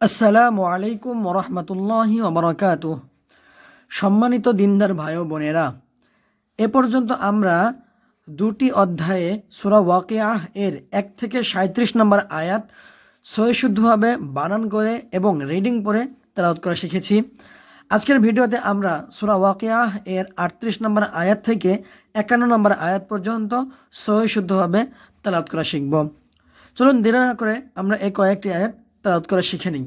আসসালামু আলাইকুম ওরহমতুল্লাহি ওবরাকাতুহ। সম্মানিত দিনদার ভাই ও বোনেরা, এ পর্যন্ত আমরা দুটি অধ্যায়ে সূরা ওয়াকিআহ এর 1 থেকে 37 নম্বর আয়াত সহিশুদ্ধভাবে বানান করে এবং রিডিং পড়ে তেলাওয়াত করা শিখেছি। আজকের ভিডিওতে আমরা সূরা ওয়াকিআহ এর 38 নম্বর আয়াত থেকে 51 নম্বর আয়াত পর্যন্ত সহিশুদ্ধভাবে তেলাওয়াত করা শিখব। চলুন দেরি না করে আমরা এই কয়েকটি আয়াত তেলাওয়াত করা শিখে নিই।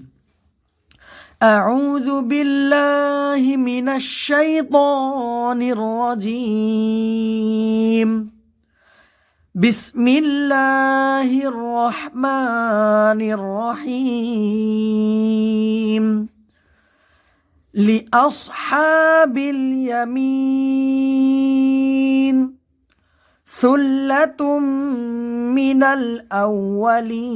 أعوذ بالله من الشيطان الرجيم. بسم الله الرحمن الرحيم. لأصحاب اليمين ثلة من الأولين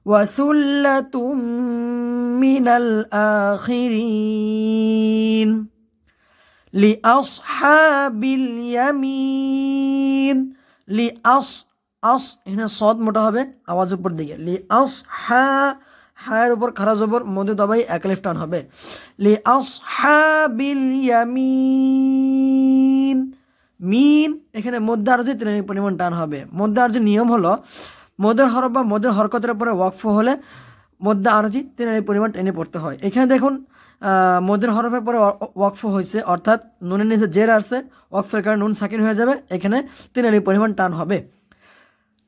وثلة من الآخرين. لأصحاب اليمين এখানে সদ মোটা হবে, আওয়াজ উপর দিকে। হায়ের উপর খারা জবর, মধ্যে দবাই এক আলিফ টান হবে। লিআসহাবিল ইয়ামিন, মিন এখানে মধ্যে আরজি তিনের পরিমাণ টান হবে। মধ্যে আরজি নিয়ম হলো মদের হরফ বা মদের হরকতের উপরে ওয়াকফ হলে মধ্যে আরজি তিনের পরিমাণ টেনে পড়তে হয়। এখানে দেখুন মদের হরফের পরে ওয়াকফ হয়েছে, অর্থাৎ নুনের নিচে জের আসছে, ওয়াকফের কারণে নুন সাকিন হয়ে যাবে, এখানে তিনের পরিমাণ টান হবে।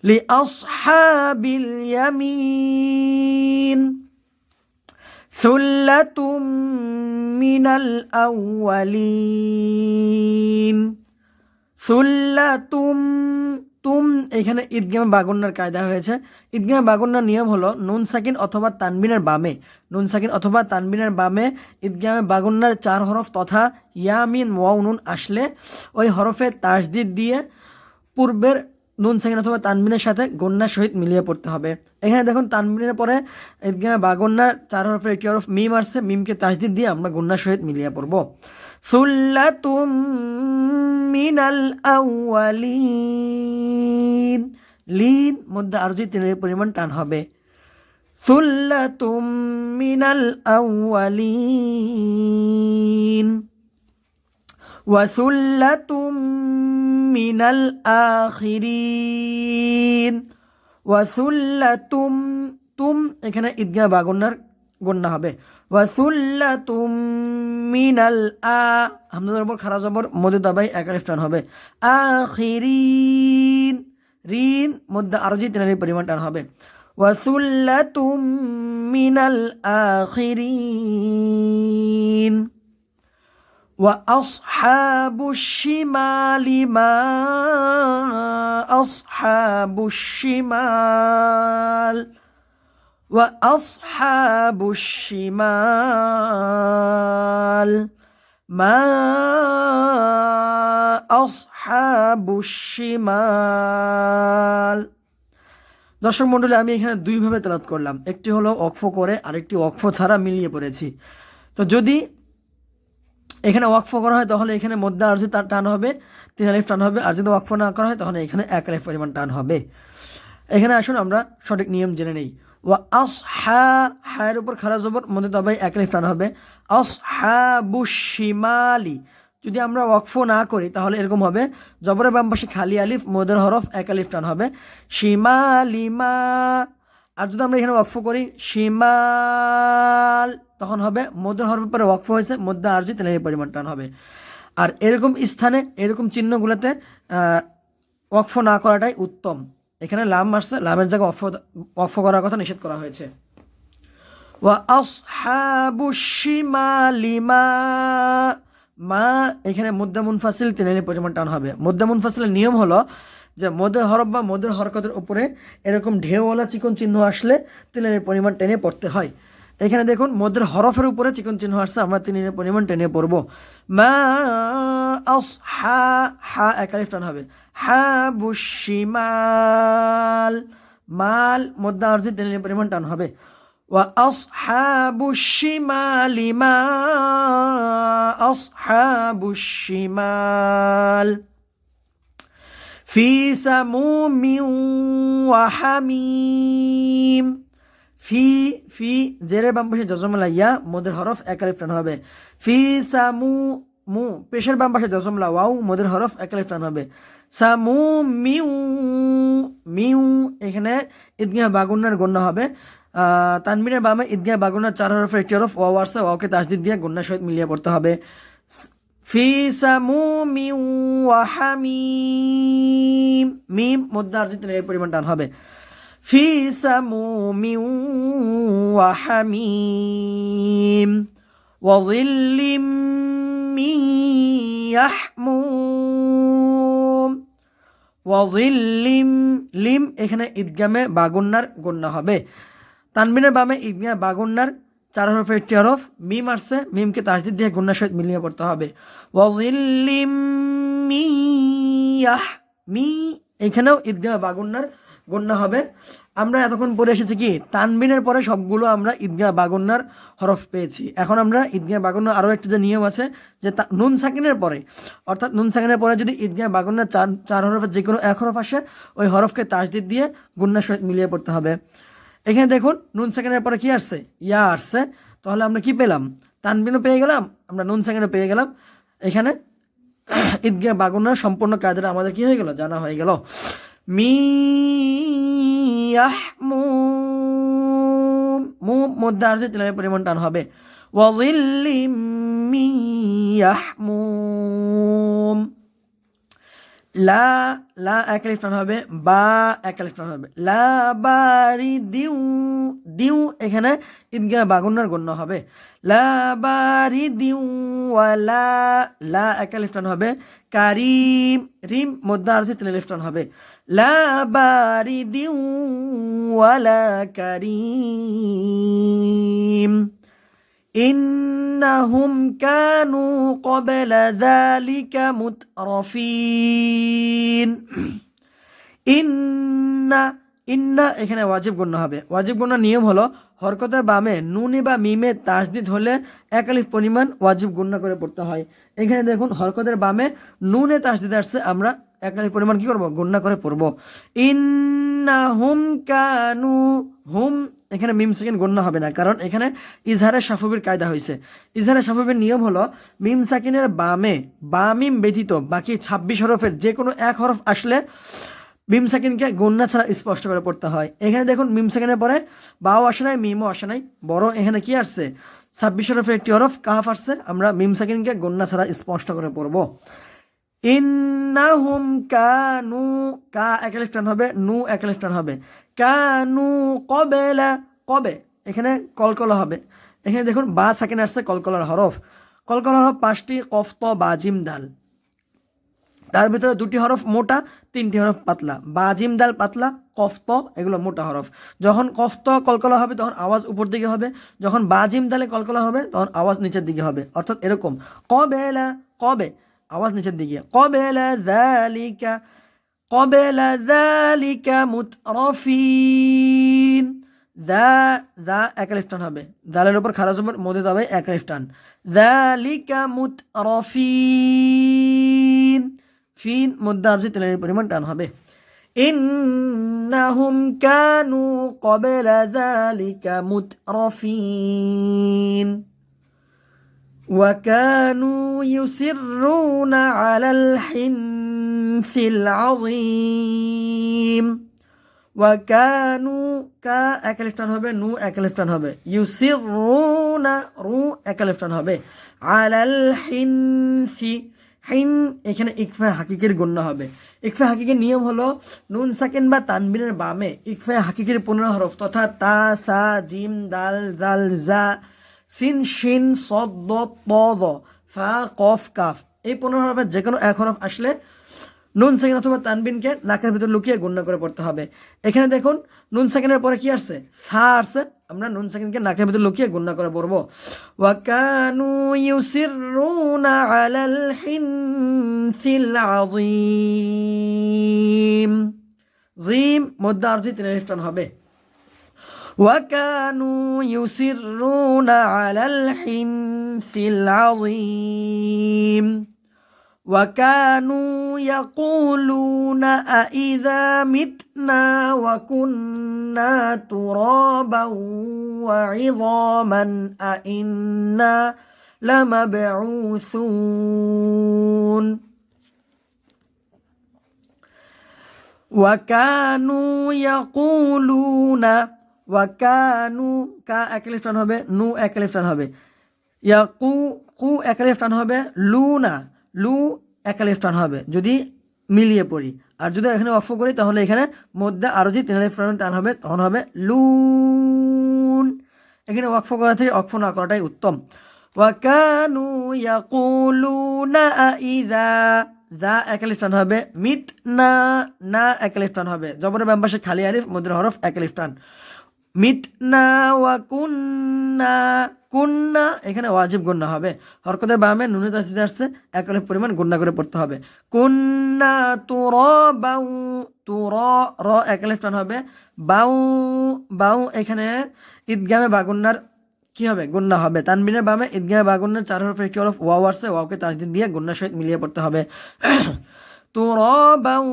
লিআসহাবিল ইয়ামিন সুল্লাতুম মিনাল আউয়ালিন। সুল্লাতুম, তুম এখানে ঈদগামে বাগুন্নার কায়দা হয়েছে। ঈদগামে বাগুন্নার নিয়ম হলো নুন সাকিন অথবা তানবিনের বামে, নুন সাকিন অথবা তানবিনের বামে ঈদগামে বাগুন্নার 4 হরফ তথা ইয়ামিন ওয়াও নুন আসলে ওই হরফে তাসদিদ দিয়ে পূর্বের নুন সাকিন অথবা তানবিনের সাথে গন্নার সহিত মিলিয়ে পড়তে হবে। এখানে দেখুন তানবিনের পরে ঈদগামে বাগুন্নার 4 হরফের একটি হরফ মিম আসছে, মিমকে তাসদিদ দিয়ে আমরা গন্নার সহিত মিলিয়ে পড়ব। সুল্লাতুম মিনাল আউয়ালিন, লিন মধ্যে আরজি তিনের পরিমাণ টান হবে। সুল্লাতুম মিনাল আউয়ালিন ওয়া সুল্লাতুম মিনাল আখিরিন। ওয়া সুল্লাতুম, তুম এখানে ঈদগাহ বাগুন্নার গন্না হবে। ওয়াসুল্লাতুম মিনাল হামজার উপর খারা জবর, মধ্যে দাবাই এক আলিফ টান হবে। আখিরিন, রিন মধ্যে আরজি তিনের পরিমাণ টান হবে। ওয়াসুল্লাতুম মিনাল আখিরিন। ওয়া আসহাবুশ শিমালি মা আসহাবুশ শিমাল। وأصحاب الشمال ما أصحاب الشمال। দর্শক মণ্ডলী, আমি এখানে দুইভাবে তেলাওয়াত করলাম, একটি হলো ওয়াকফ করে, আরেকটি ওয়াকফ ছাড়া মিলিয়ে পড়েছি। তো যদি এখানে ওয়াকফ করা হয় তাহলে এখানে মধ্যে আরজি টান হবে, 3 আলিফ টান হবে, আর যদি ওয়াকফ না করা হয় তাহলে এখানে 1 আলিফ পরিমাণ টান হবে। এখানে আসুন আমরা সঠিক নিয়ম জেনে নেই। ওয়া হায়ের উপর খারা জবর, মধ্যে তবে এক আলিফ টান হবে। আসহাবুশ শিমালি, যদি আমরা ওয়াকফ না করি তাহলে এরকম হবে, জবরের বাম পাশে খালি আলিফ, মদের হরফ এক আলিফ টান হবে। শিমালিমা, আর যদি আমরা এখানে ওয়াকফ করি শিমাল, তখন হবে মদের হরফের পরে ওয়াকফ হয়েছে, মধ্যে আরজি তিনের পরিমাণ টান হবে। আর এরকম স্থানে এরকম চিহ্নগুলোতে ওয়াকফ না করাটাই উত্তম। এখানে লাম আসছে, লামের জায়গায় ওয়াকফ করার কথা নিষেধ করা হয়েছে। ওয়া আসহাবুশ শিমালি মা এখানে মুদ্দা মুনফাসিল তিনের পরিমাণ টান হবে। মুদ্দা মুনফাসিলের নিয়ম হলো যে মদের হরফ বা মদের হরকতের উপরে এরকম ঢেউওয়ালা চিকন চিহ্ন আসলে তিনের পরিমাণ টেনে পড়তে হয়। এখানে দেখুন মদের হরফের উপরে চিকন চিহ্ন আসছে, আমরা তিনের পরিমাণ টেনে পড়ব। মা হা এক আলিফ টান হবে। হাবুশ শিমাল, মাল মধ্যে আরজি তিনের পরিমাণ টান হবে। ওয়া আসহাবুশ শিমালি মা আসহাবুশ শিমাল ফি সামুমিন ওয়া হামিম। ফি ফি জেরের বাম পাশে জজমলা ইয়া মদের হরফ এক আলিফ টান হবে। ফি সামু মু পেশের বাম পাশে জজমলা ওয়াও মদের হরফ এক আলিফ টান হবে। সামু মিউ মিউ এখানে ঈদগাহ বাগুন্নার গণ্য হবে। তানবিনের বামে ঈদগাহ বাগুন্নার 4 হরফের একটি হরফ ওয়াও আসছে, ওয়াওকে তাসদিদ দিয়ে গুন্নার সহিত মিলিয়ে পড়তে হবে। ফি সামুমি ওয়া হামিম মিম মধ্যে আর এর পরিমাণ টান হবে। ফি সামুমি ওয়া হামিম ওয়া যিল্লিম মিন ইয়াহমুম ওয়া যিল্লিম লিম এখানে ঈদগামে বাগুন্নার গণ্য হবে। তানবিনের বামে ঈদগাহ বাগুন্নার 4 হরফের একটি হরফ মিম আসছে, মিমকে তাসদিদ দিয়ে গুন্নার সহিত মিলিয়ে পড়তে হবে। ওয়াজিল্লিম মিয়াহ মি এখানেও ঈদগাহ বাগুন্নার গণ্য হবে। আমরা এতক্ষণ পড়ে এসেছি কি তানবিনের পরে সবগুলো আমরা ঈদগাহ বাগুন্নার হরফ পেয়েছি। এখন আমরা ঈদগাহ বাগুন্নার আরও একটা যে নিয়ম আছে যে নুন সাকিনের পরে, অর্থাৎ নুন সাকিনের পরে যদি ঈদগাহ বাগুন্নার 4 হরফের যে কোনো এক হরফ আসে ওই হরফকে তাসদিদ দিয়ে গুন্নার সহিত মিলিয়ে পড়তে হবে। এখানে দেখুন নুন সেকেন্ডের পরে কি আসছে, ইয়া আসছে, তাহলে আমরা কি পেলাম, তানবিনও পেয়ে গেলাম, আমরা নুন সেকেন্ডও পেয়ে গেলাম। এখানে ঈদগাহ বাগুন্নার সম্পূর্ণ কায়দাটা আমাদের কি হয়ে গেল, জানা হয়ে গেল। মিয়াহমুম মু মধ্যে আর যে তেলের পরিমাণ টান হবে। ওয়াজিল্লিম মিয়াহমুম লা লা এক আলিফ টান হবে, বা এক আলিফ টান হবে। লা বারি দিউ দিউ এখানে ঈদগাহ বাগুন্নার গণ্য হবে। লা বারি দিউ ওয়ালা লা এক আলিফ টান হবে। কারিম রিম মধ্যে আর তিন আলিফ টান হবে। লা বারি দিউ ওয়ালা কারিম ইন্নাহুম কানু ক্বাবলা যালিকা মুতরাফিন ইন্না ইন্না এখানে ওয়াজিব গণ্য হবে। ওয়াজিব গণ্য নিয়ম হলো হরকতের বামে নুনে বা মিমে তাসদিদ হলে এক আলিফ পরিমাণ ওয়াজিব গণ্য করে পড়তে হয়। এখানে দেখুন হরকতের বামে নুনে তাসদিদ আসছে, আমরা এক আলিফ পরিমাণ কি করব, গণ্য করে পড়ব। ইন্নাহুম কানু হুম এখানে মিম সাকিন গণ্য হবে না, কারণ এখানে ইজহারের সাফবির কায়দা হয়েছে। ইজহারের সাফবির নিয়ম হলো মিম সাকিনের বামে বা মিম ব্যতীত বাকি 26 হরফের যে কোনো এক হরফ আসলে মিম সাকিনকে গণ্যা ছাড়া স্পষ্ট করে পড়তে হয়। এখানে দেখুন মিম সাকিনের পরে বাও আসে নাই, মিমও আসে নাই, বরং এখানে কি আসছে, 26 হরফের একটি হরফ কাফ আসছে, আমরা মিম সাকিনকে গণ্যা ছাড়া স্পষ্ট করে পড়ব। ইন্নাহুম কানু কা এক আলিফ টান হবে, নু এক আলিফ টান হবে। কানু ক্বাবলা কবে এখানে কলকলা হবে। এখানে দেখুন বা সাকিন আসছে, কলকলার হরফ। কলকলার হরফ 5টি, কফ ত বা জিম দাল। তার ভিতরে 2টি হরফ মোটা, 3টি হরফ পাতলা। বা জিম দাল পাতলা, কফ ত এগুলো মোটা হরফ। যখন কফ ত কলকলা হবে তখন আওয়াজ উপর দিকে হবে, যখন বা জিম দালে কলকলা হবে তখন আওয়াজ নিচের দিকে হবে। অর্থাৎ এরকম ক্বাবলা কবে আওয়াজ নিচের দিকে, ক্বাবলা যালিকা ক্বাবলা যালিকা মুতরাফিন দা দা এক আলিফ টান হবে, দালের উপর খারা জবর মধ্যে হবে এক আলিফ টান। যালিকা মুতরাফিন ফিন মধ্যে আর যে তেলের পরিমাণ টান হবে। ইন্নাহুম কানু ক্বাবলা যালিকা মুতরাফিন ওয়া কানু ইউসিররুনা আলাল হিনসিল আযীম ওয়া কানু কা এক আলিফ টান হবে, নু এক আলিফ টান হবে। ইউসিররুনা রু এক আলিফ টান হবে। আলাল হিনসি হিন এখানে ইকফা হাকিকের গণ্য হবে। ইকফা হাকিকের নিয়ম হলো নুন সাকিন বা তানবিনের বামে ইকফা হাকিকের 15 হরফ তথা তা সা জিম দাল জাল জা সিন শিন সদ দ ত দ ফা কফ কাফ এই 15 হরফের যে কোনো এক হরফ আসলে নুন সাকিন অথবা তানবিনকে নাকের ভিতর লুকিয়ে গণ্য করে পড়তে হবে। এখানে দেখুন নুন সাকিনের পরে কি আসছে, ফা আসছে, আমরা নুন সাকিনকে নাকের ভিতর লুকিয়ে গণ্য করে পড়ব। ওয়া কানু ইউসিররুনা আলাল হিনসিল আযীম জিম মধ্যে আর যে 3 আলিফ টান হবে। ওয়া কানু ইউসিররুনা আলাল হিনসিল আযীম وكانوا يقولون أإذا متنا وكنا ترابا وعظاما أإنا لمبعوثون وكانوا يقولون ওয়াকানু কা একালিফ টান হবে, নু একালিফ টান হবে, ইয়াকু কু একালিফ টান হবে, লু না লু একালিফ টান হবে যদি মিলিয়ে পড়ি। আর যদি এখানে অক্ষ করি তাহলে এখানে মধ্যে আরও যে তিন আলিফ টান হবে তখন হবে লুন। এখানে ওয়াকফ করা থেকে অক্ষ না করাটাই উত্তম। ওয়াকানু ইয়াকুলুনা আইযা দা একালিফ টান হবে, মিত না না একালিফ টান হবে, জবরের বাম পাশে খালি আলিফ মধ্যের হরফ একালিফ টান। মিতনা ওয়া কুন্না কুন্না এখানে ওয়াজিব গুন্না হবে, হরকতের বামে নুনে তাসদিদ আসছে, এক আলিফ পরিমাণ গুন্না করে পড়তে হবে। কুন্না তুরাবাউ তুরা র এক আলিফ টান হবে, বাউ বাউ এখানে ঈদগামে বাগুন্নার কি হবে, গুন্না হবে। তানবিনের বামে ঈদগামে বাগুন্নার চার হরফের একটি হরফ ওয়াও আসছে, ওয়াওকে তাসদিদ দিয়ে গুন্নার সহিত মিলিয়ে পড়তে হবে। তুরাবাউ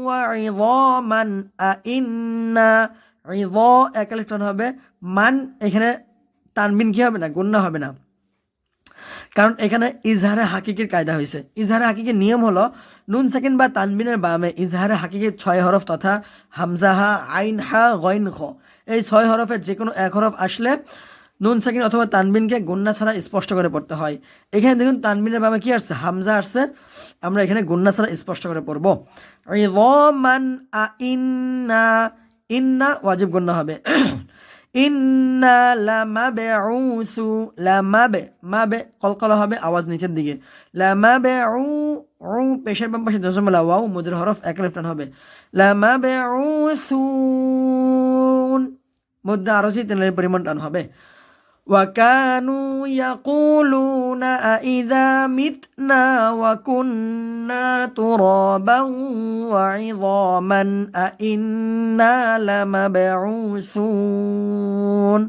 ওয়া ইযামান আইন্না ইয এক আলিফ টান হবে, মান এখানে তানবিন কি হবে না, গুন্না হবে না, কারণ এখানে ইজহারে হাকিকির কায়দা হয়েছে। ইজহারে হাকিকির নিয়ম হলো নুন সাকিন বা তানবিনের বামে ইজহারে হাকিকির 6 হরফ তথা হামজা হা, আইন হা, গইন খ, এই 6 হরফের যে কোনো এক হরফ আসলে নুন সাকিন অথবা তানবিনকে গুন্না ছাড়া স্পষ্ট করে পড়তে হয়। এখানে দেখুন তানবিনের বামে কি আসছে, হামজা আসছে, আমরা এখানে গুন্না ছাড়া স্পষ্ট করে পড়ব। ইযামান আইন্না ইন্না ওয়াজিব গুন্না হবে। ইন্না লামাবউসু লামাবে মাবে কলকলা হবে, আওয়াজ নিচের দিকে। লামাবউ উ পেশের বাম পাশে জজমলা ওয়াও মুদের হরফ এক আলিফ টান হবে। লামাবউসুন মধ্যে আরও যে তিন আলিফ পরিমাণ টান হবে। وكانوا يقولون أإذا متنا وكنا ترابا وعظاما أإنا لمبعوثون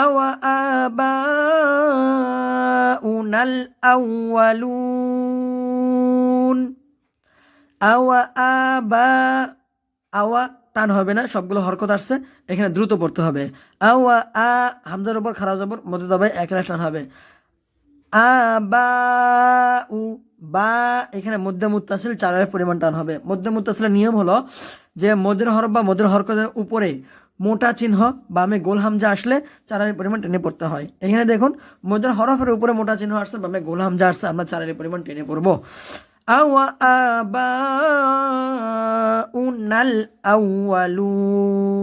أو آباؤنا الأولون أو আওয়া টান হবে না, সবগুলো হরকত আসছে, এখানে দ্রুত পড়তে হবে। আওয়া আ হামজার উপর খাড়া জবর মধ্যে দবায় এক লাখ টান হবে। আ বা উ বা এখানে মধ্যে মুত্তাসিল 4 এর পরিমাণ টান হবে। মধ্যে মুত্তাসিলের নিয়ম হলো যে মদের হরফ বা মদের হরকতের উপরে মোটা চিহ্ন বামে গোল হামজা আসলে 4 এর পরিমাণ টেনে পড়তে হয়। এখানে দেখুন মদের হরফের উপরে মোটা চিহ্ন আসছে, বামে গোল হামজা আসছে, আমরা 4 এর পরিমাণ টেনে পড়বো। আওয়া আবাউনাল আউয়ালুন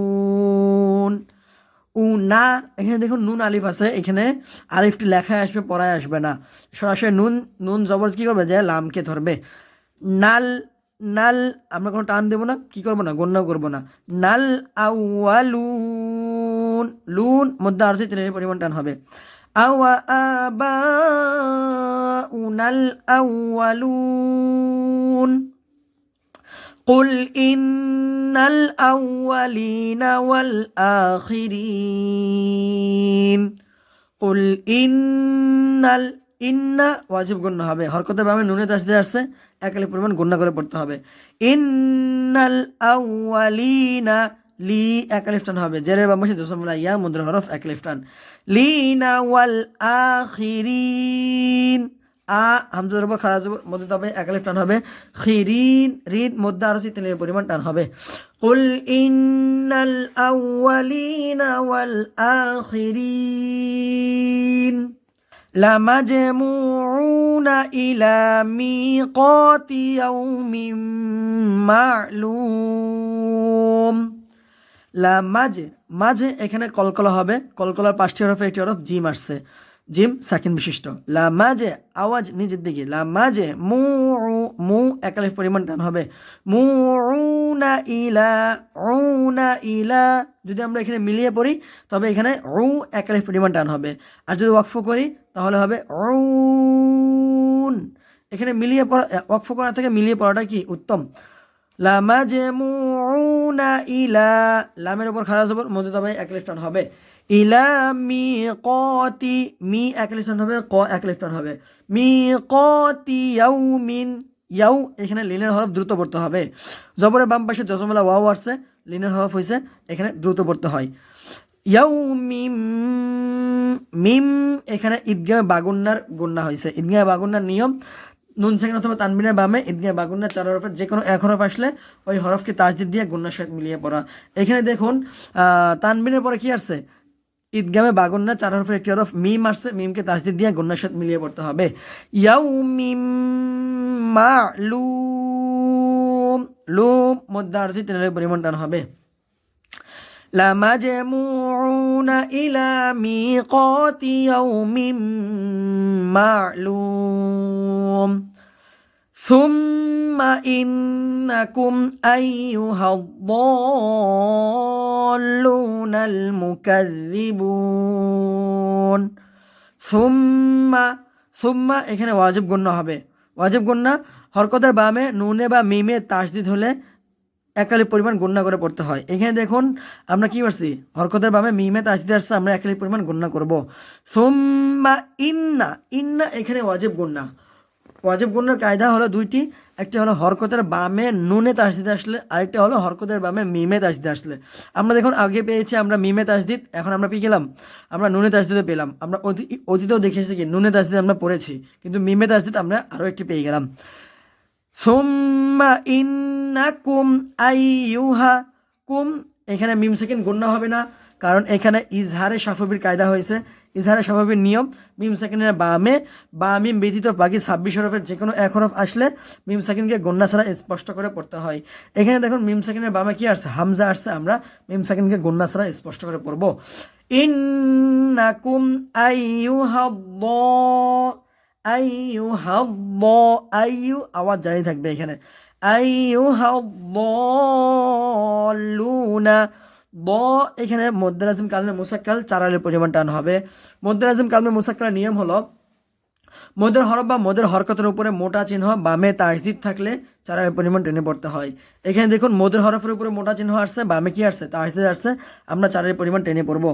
উনা এখানে দেখুন নুন আলিফ আছে, এখানে আলিফটি লেখায় আসবে, পড়ায় আসবে না, সরাসরি নুন নুন জবর কি করবে, যে লামকে ধরবে। নাল নাল আমরা কোনো টান দেবো না, কি করবো না, গণ্য করবো না। নাল আউয়ালুন লুন মধ্যে আর যে 3 পরিমাণ টান হবে। আওয়া আবাউনাল আউয়ালুন قل إن الأولين والآخرين قل ইন্না ওয়াজিব গুন্না হবে, হরকতে বামে নুনে তাসদিদ আসছে, এক আলিফ পরিমাণ গুন্না করে পড়তে হবে। ইন্নাল আউয়ালিনা লি এক আলিফ টান হবে, জেরের বাম পাশে জজমলা ইয়া মুদ্রা হরফ এক আলিফ টান। লিনা ওয়াল আখিরিন আ হামজার উপর খাড়া জবর মধ্যে তবে এক আলিফ টান হবে। খিরিন রিদ মধ্যে আরও 3 এর পরিমাণ টান হবে। কুল ইন্নাল আউয়ালিনা ওয়াল আখিরিন লামাজমুউনা ইলা মিকাতি ইয়াউমিন মা'লুম লামাজে মাঝে এখানে কলকলা হবে, কলকলার 5টি হরফে একটি হরফ জিম আসছে, জিম সাকিন বিশিষ্ট। লামাজে আওয়াজ নিজের দিকে, লামাজে মু মু এক আলিফ পরিমাণ টান হবে। মুউনা ইলা যদি আমরা এখানে মিলিয়ে পড়ি তবে এখানে উ এক আলিফ পরিমাণ টান হবে, আর যদি ওয়াকফ করি তাহলে হবে উন। এখানে মিলিয়ে পড়া ওয়াকফ করা থেকে মিলিয়ে পড়াটা কি উত্তম। লামাজমুউনা ইলা, লামের উপর খাড়া জবর মধ্যে ভাই এক লিফটান হবে। ইলা মিকাতি, মি এক লিফটান হবে, ক এক লিফটান হবে। মিকাতি ইয়াউমিন, ইয়াউ এখানে লিনের হরফ দ্রুত পড়তে হবে। জবরের বাম পাশে জজমলা ওয়াও আসছে, লিনের হরফ হয়েছে, এখানে দ্রুত পড়তে হয়। ইয়াউমিম, মিম এখানে ঈদগামে বাগুন্নার গুন্না হয়েছে। ঈদগামে বাগুন্নার নিয়ম, নুন সেকেন্ড অথবা তানবিনের বামে ঈদগামে বাগুন্নার চার হরফের যে কোনো এক হরফ আসলে ওই হরফকে তাসদিদ দিয়ে গুন্নার সাথে মিলিয়ে পড়া। এখানে দেখুন তানবিনের পরে কি আসছে, ঈদগামে বাগুন্না চার হরফের একটি হরফ মিম আসছে, মিমকে তাসদিদ দিয়ে গুন্নার সাথে মিলিয়ে পড়তে হবে। ইয়াউমিম মা'লুম, লুম মধ্যে আরজি তিনের পরিমাণ টান হবে। لمجموعون إلى ميقات يوم معلوم ثم إنكم أيها الضالون المكذبون ثم এখানে ওয়াজিব গুন্না হবে। ওয়াজিব গুন্না হরকতের বামে নুনে বা মিমে তাসদিদ হলে একালি পরিমাণ গুণনা করে পড়তে হয়। এখানে দেখুন আমরা কি করছি, হরকতের বামে মিমে তাসদিদ আসছে, আমরা একালি পরিমাণ গুণনা করব। সুম্মা ইন্না, ইন্না এখানে ওয়াজিব গুণনা। ওয়াজিব গুণনার কায়দা হলো দুইটি, একটা হলো হরকতের বামে নুনে তাসদিদ আসলে, আরেকটা হলো হরকতের বামে মিমে তাসদিদ আসলে। আমরা দেখুন আগে পেয়েছি আমরা মিমে তাসদিদ, এখন আমরা পেয়ে গেলাম আমরা নুনে তাসদিদও পেলাম। আমরা অতীতেও দেখে এসেছি কি নুনে তাসদিদ আমরা পড়েছি, কিন্তু মিমে তাসদিদ আমরা আরও একটি পেয়ে গেলাম। সুম্মা ইন্নাকুম আইয়ুহা, কুম এখানে মিম সেকেন্ড গুণনা হবে না, কারণ এখানে ইজহারে সাফবির কায়দা হয়েছে। ইজহারে সাফবির নিয়ম, মিম সেকেন্ডের বামে বা মিম ব্যতীত বাকি 26 হরফের যে কোনো এক হরফ আসলে মিম সেকেন্ডকে গুণনা ছাড়া স্পষ্ট করে পড়তে হয়। এখানে দেখুন মিম সেকেন্ডের বামে কি আসছে, হামজা আসছে, আমরা মিম সেকেন্ডকে গুণনা ছাড়া স্পষ্ট করে পড়ব। ইন্নাকুম আইয়ুহা আইয়ু আওয়াজ জারি থাকবে এখানে। আইয়ুহাল্লালুনা, ব এখানে মধ্যে লাজিম কালমে মুসাক্কাল চারালের পরিমাণ টান হবে। মধ্যে লাজিম কালমে মুসাক্কালের নিয়ম হলো মদের হরফ বা মদের হরকতের উপরে মোটা চিহ্ন বামে তাসদিদ থাকলে চারালের পরিমাণ টেনে পড়তে হয়। এখানে দেখুন মদের হরফের উপরে মোটা চিহ্ন আসছে, বামে কি আসছে, তাসদিদ আসছে, আমরা চারালের পরিমাণ টেনে পড়ব।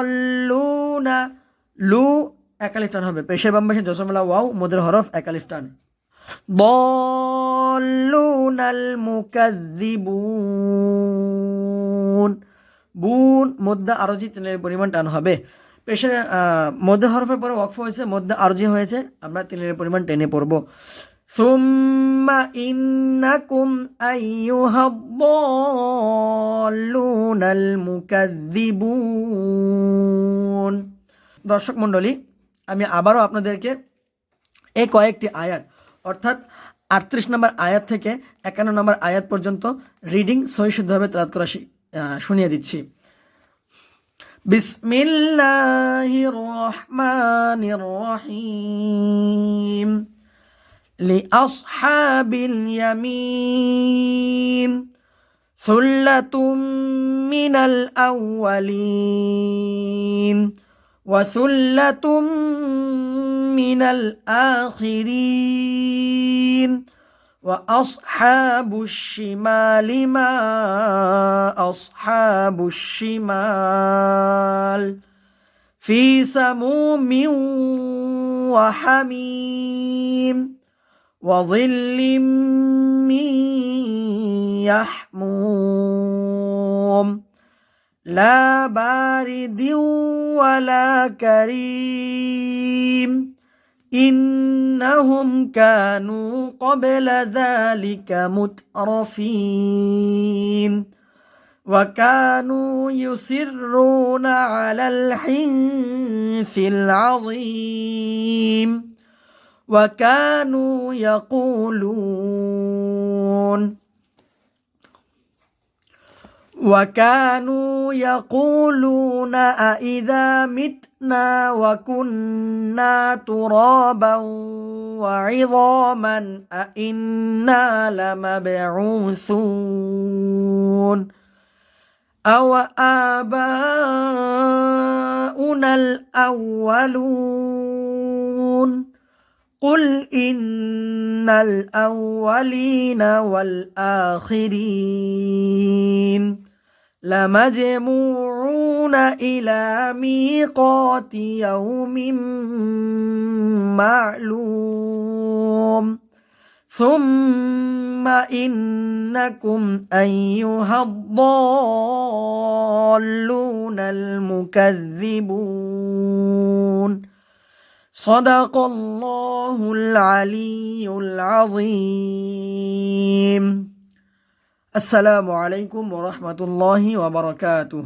দল্লুনা, লু একালিফ টান হবে, পেশের বাম পাশে জসমলা ওয়াও মদের হরফ একালিফ টান। দল্লুনাল মুকাজ্জিবুন, বুন মধ্যে আরজি তিনের পরিমাণ টান হবে। পেশের মধ্যে হরফের পরে ওয়াকফ হয়েছে, মধ্যে আরজি হয়েছে, আমরা তিনের পরিমাণ টেনে পড়ব। সুম্মা ইন্নাকুম আইয়ুহাদ-দাল্লুনাল মুকাজ্জিবুন। দর্শক মণ্ডলী, আমি আবারও আপনাদেরকে এই কয়েকটি আয়াত অর্থাৎ 38 নম্বর আয়াত থেকে 51 নম্বর আয়াত পর্যন্ত রিডিং সহিশুদ্ধভাবে তেলাওয়াত করা শুনিয়ে দিচ্ছি। বিসমিল্লাহির রহমানির রহিম। লিআসহাবিল ইয়ামিন সুল্লাতুম মিনাল আউয়ালিন وثلة من الآخرين وأصحاب الشمال ما أصحاب الشمال في سموم وحميم وظل من يحموم لا بارد ولا كريم إنهم كانوا قبل ذلك مترفين وكانوا يصرون على الحنث العظيم وكانوا يقولون أإذا متنا وكنا ترابا وعظاما أإنا لمبعوثون أو آباؤنا الأولون قل إن الأولين والآخرين لمجموعون إلى ميقات يوم معلوم ثم إنكم أيها الضالون المكذبون صدق الله العلي العظيم السلام عليكم ورحمة الله وبركاته